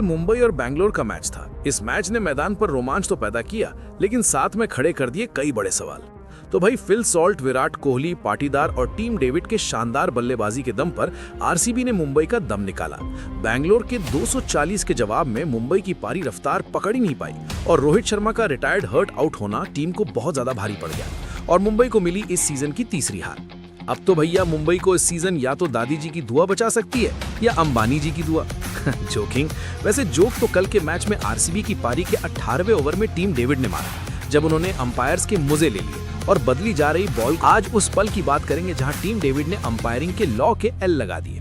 मुंबई और बैंगलोर का मैच था। इस मैच ने मैदान पर रोमांच तो पैदा किया, लेकिन साथ में खड़े कर दिए कई बड़े सवाल। तो भाई फिल सॉल्ट, विराट कोहली, पाटीदार और टीम डेविड के शानदार बल्लेबाजी के दम पर आरसीबी ने मुंबई का दम निकाला। बैंगलोर के 240 के जवाब में मुंबई की पारी रफ्तार पकड़ ही नहीं पाई और रोहित शर्मा का रिटायर्ड हर्ट आउट होना टीम को बहुत ज्यादा भारी पड़ गया और मुंबई को मिली इस सीजन की तीसरी हार। अब तो भैया मुंबई को इस सीजन या तो दादी जी की दुआ बचा सकती है या अंबानी जी की दुआ। जोकिंग। वैसे जोक तो कल के मैच में आरसीबी की पारी के 18वें ओवर में टीम डेविड ने मारा, जब उन्होंने अंपायर्स के मुझे ले लिए और बदली जा रही बॉल। आज उस पल की बात करेंगे जहां टीम डेविड ने अंपायरिंग के लॉ के एल लगा दिए।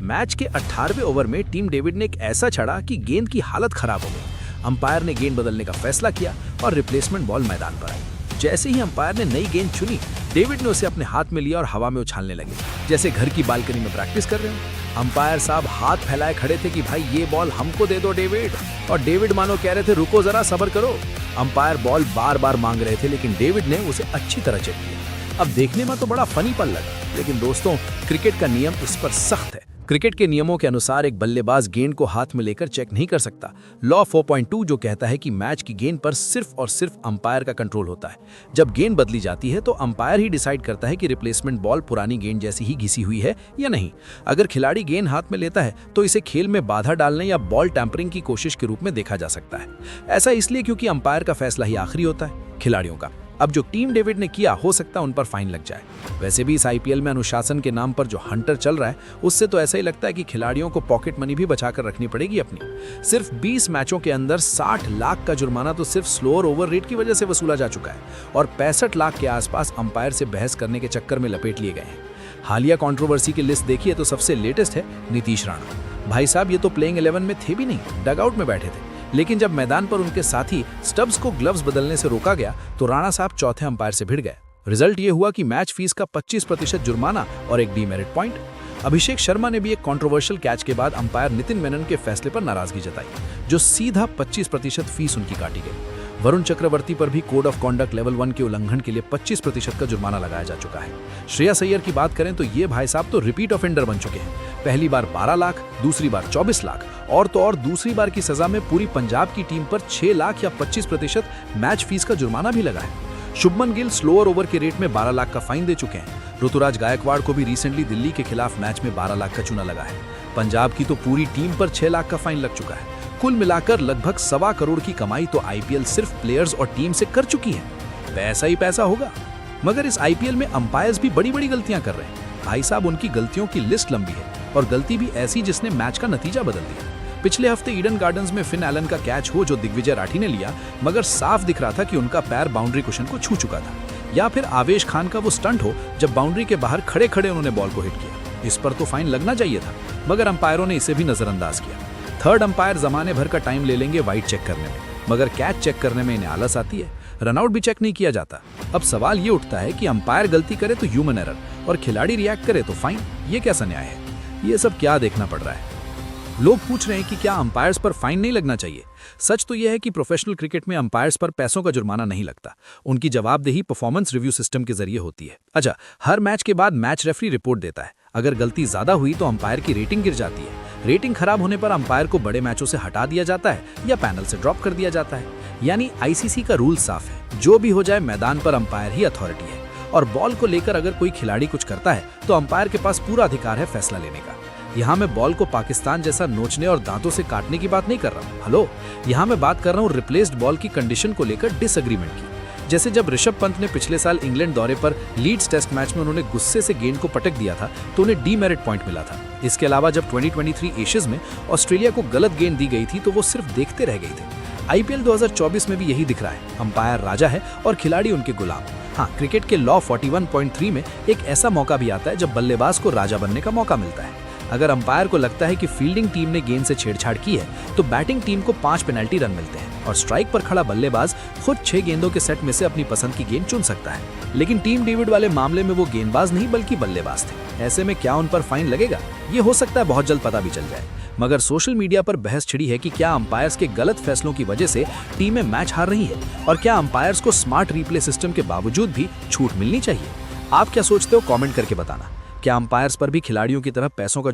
मैच के 18वें ओवर में टीम डेविड ने एक ऐसा छड़ा कि गेंद की हालत खराब हो गई। अंपायर ने गेंद बदलने का फैसला किया और रिप्लेसमेंट बॉल मैदान पर आई। जैसे ही अंपायर ने नई गेंद चुनी, डेविड ने उसे अपने हाथ में लिया और हवा में उछालने लगे, जैसे घर की बालकनी में प्रैक्टिस कर रहे हो। अंपायर साहब हाथ फैलाए खड़े थे कि भाई ये बॉल हमको दे दो डेविड, और डेविड मानो कह रहे थे रुको जरा सब्र करो। अंपायर बॉल बार बार मांग रहे थे, लेकिन डेविड ने उसे अच्छी तरह चेक किया। अब देखने में तो बड़ा फनी पल लगा, लेकिन दोस्तों क्रिकेट का नियम इस पर सख्त है। क्रिकेट के नियमों के अनुसार एक बल्लेबाज गेंद को हाथ में लेकर चेक नहीं कर सकता। लॉ 4.2 जो कहता है कि मैच की गेंद पर सिर्फ और सिर्फ अंपायर का कंट्रोल होता है। जब गेंद बदली जाती है तो अंपायर ही डिसाइड करता है कि रिप्लेसमेंट बॉल पुरानी गेंद जैसी ही घिसी हुई है या नहीं। अगर खिलाड़ी गेंद हाथ में लेता है तो इसे खेल में बाधा डालने या बॉल टैंपरिंग की कोशिश के रूप में देखा जा सकता है। ऐसा इसलिए क्योंकि अंपायर का फैसला ही आखिरी होता है खिलाड़ियों का। अब जो टीम डेविड ने किया, हो सकता है उन पर फाइन लग जाए। वैसे भी इस आईपीएल में अनुशासन के नाम पर जो हंटर चल रहा है, उससे तो ऐसा ही लगता है कि खिलाड़ियों को पॉकेट मनी भी बचाकर रखनी पड़ेगी अपनी। सिर्फ 20 मैचों के अंदर 60 लाख का जुर्माना तो सिर्फ स्लोअर ओवर रेट की वजह से वसूला जा चुका है और 65 लाख के आसपास अंपायर से बहस करने के चक्कर में लपेट लिए गए हैं। हालिया कंट्रोवर्सी की लिस्ट देखिए तो सबसे लेटेस्ट है नीतीश राणा। भाई साहब ये तो प्लेइंग 11 में थे भी नहीं, डगआउट में बैठे थे, लेकिन जब मैदान पर उनके साथी स्टब्स को ग्लव्स बदलने से रोका गया तो राणा साहब चौथे अंपायर से भिड़ गए। रिजल्ट ये हुआ कि मैच फीस का 25% जुर्माना और एक डीमेरिट पॉइंट। अभिषेक शर्मा ने भी एक कंट्रोवर्शियल कैच के बाद अंपायर नितिन मेनन के फैसले पर नाराजगी जताई, जो सीधा 25% फीस उनकी काटी गई। वरुण चक्रवर्ती पर भी कोड ऑफ कॉन्डक्ट लेवल 1 के उल्लंघन के लिए 25% का जुर्माना लगाया जा चुका है। श्रेयस अय्यर की बात करें तो ये भाई साहब तो रिपीट ऑफेंडर बन चुके हैं। पहली बार 12 लाख, दूसरी बार 24 लाख और तो और दूसरी बार की सजा में पूरी पंजाब की टीम पर 6 लाख या 25% मैच फीस का जुर्माना भी लगा है। शुभमन गिल स्लोअर ओवर के रेट में 12 लाख का फाइन दे चुके हैं। ऋतुराज गायकवाड़ को भी रिसेंटली दिल्ली के खिलाफ मैच में 12 लाख का चूना लगा है। पंजाब की तो पूरी टीम पर 6 लाख का फाइन लग चुका है। कुल मिलाकर लगभग 1.25 करोड़ की कमाई तो आईपीएल सिर्फ प्लेयर्स और टीम से कर चुकी है। पैसा ही पैसा होगा। मगर इस आईपीएल में अंपायर्स भी बड़ी बड़ी गलतियां कर रहे हैं। भाई साहब उनकी गलतियों की लिस्ट लंबी है और गलती भी ऐसी जिसने मैच का नतीजा बदल दिया। पिछले हफ्ते ईडन गार्डन्स में फिन एलन का कैच हो जो दिग्विजय राठी ने लिया, मगर साफ दिख रहा था कि उनका पैर बाउंड्री कुशन को छू चुका था। या फिर आवेश खान का वो स्टंट हो जब बाउंड्री के बाहर खड़े खड़े उन्होंने बॉल को हिट किया। इस पर तो फाइन लगना चाहिए था, मगर अंपायरों ने इसे भी नजरअंदाज किया। थर्ड अंपायर जमाने भर का टाइम ले लेंगे वाइड चेक करने में, मगर कैच चेक करने में इन्हें आलस आती है। रनआउट भी चेक नहीं किया जाता। अब सवाल ये उठता है कि अंपायर गलती करे तो ह्यूमन एरर और खिलाड़ी रिएक्ट करे तो फाइन। ये कैसा न्याय है? ये सब क्या देखना पड़ रहा है? लोग पूछ रहे हैं कि क्या अंपायर्स पर फाइन नहीं लगना चाहिए। सच तो यह है कि प्रोफेशनल क्रिकेट में अंपायर्स पर पैसों का जुर्माना नहीं लगता। उनकी जवाबदेही परफॉर्मेंस रिव्यू सिस्टम के जरिए होती है। अच्छा, हर मैच के बाद मैच रेफरी रिपोर्ट देता है। अगर गलती ज्यादा हुई तो अंपायर की रेटिंग गिर जाती है। रेटिंग खराब होने पर अंपायर को बड़े मैचों से हटा दिया जाता है या पैनल से ड्रॉप कर दिया जाता है। यानी आईसीसी का रूल साफ है, जो भी हो जाए मैदान पर अंपायर ही अथॉरिटी है। और बॉल को लेकर अगर कोई खिलाड़ी कुछ करता है तो अंपायर के पास पूरा अधिकार है फैसला लेने का। यहाँ मैं बॉल को पाकिस्तान जैसा नोचने और दांतों से काटने की बात नहीं कर रहा हूँ। हेलो, यहाँ मैं बात कर रहा हूँ रिप्लेस्ड बॉल की कंडीशन को लेकर डिसएग्रीमेंट की। जैसे जब ऋषभ पंत ने पिछले साल इंग्लैंड दौरे पर लीड्स टेस्ट मैच में उन्होंने गुस्से से गेंद को पटक दिया था तो उन्हें डीमेरिट पॉइंट मिला था। इसके अलावा जब 2023 एशियज में ऑस्ट्रेलिया को गलत गेंद दी गई थी तो वो सिर्फ देखते रह गए थे। आईपीएल 2024 में भी यही दिख रहा है। अंपायर राजा है और खिलाड़ी उनके गुलाम। हाँ, क्रिकेट के लॉ 41.3 में एक ऐसा मौका भी आता है जब बल्लेबाज को राजा बनने का मौका मिलता है। अगर अंपायर को लगता है कि फील्डिंग टीम ने गेंद से छेड़छाड़ की है तो बैटिंग टीम को 5 पेनल्टी रन मिलते हैं और स्ट्राइक पर खड़ा बल्लेबाज खुद 6 गेंदों के सेट में से अपनी पसंद की गेंद चुन सकता है। लेकिन टीम डेविड वाले मामले में वो गेंदबाज नहीं बल्कि बल्लेबाज थे। ऐसे में क्या उन पर फाइन लगेगा? ये हो सकता है बहुत जल्द पता भी चल जाए। मगर सोशल मीडिया पर बहस छिड़ी है कि क्या अंपायर्स के गलत फैसलों की वजह से टीमें मैच हार रही है और क्या अंपायर्स को स्मार्ट रिप्ले सिस्टम के बावजूद भी छूट मिलनी चाहिए। आप क्या सोचते हो? कमेंट करके बताना। क्या अंपायर्स पर भी खिलाड़ियों की तरह पैसों का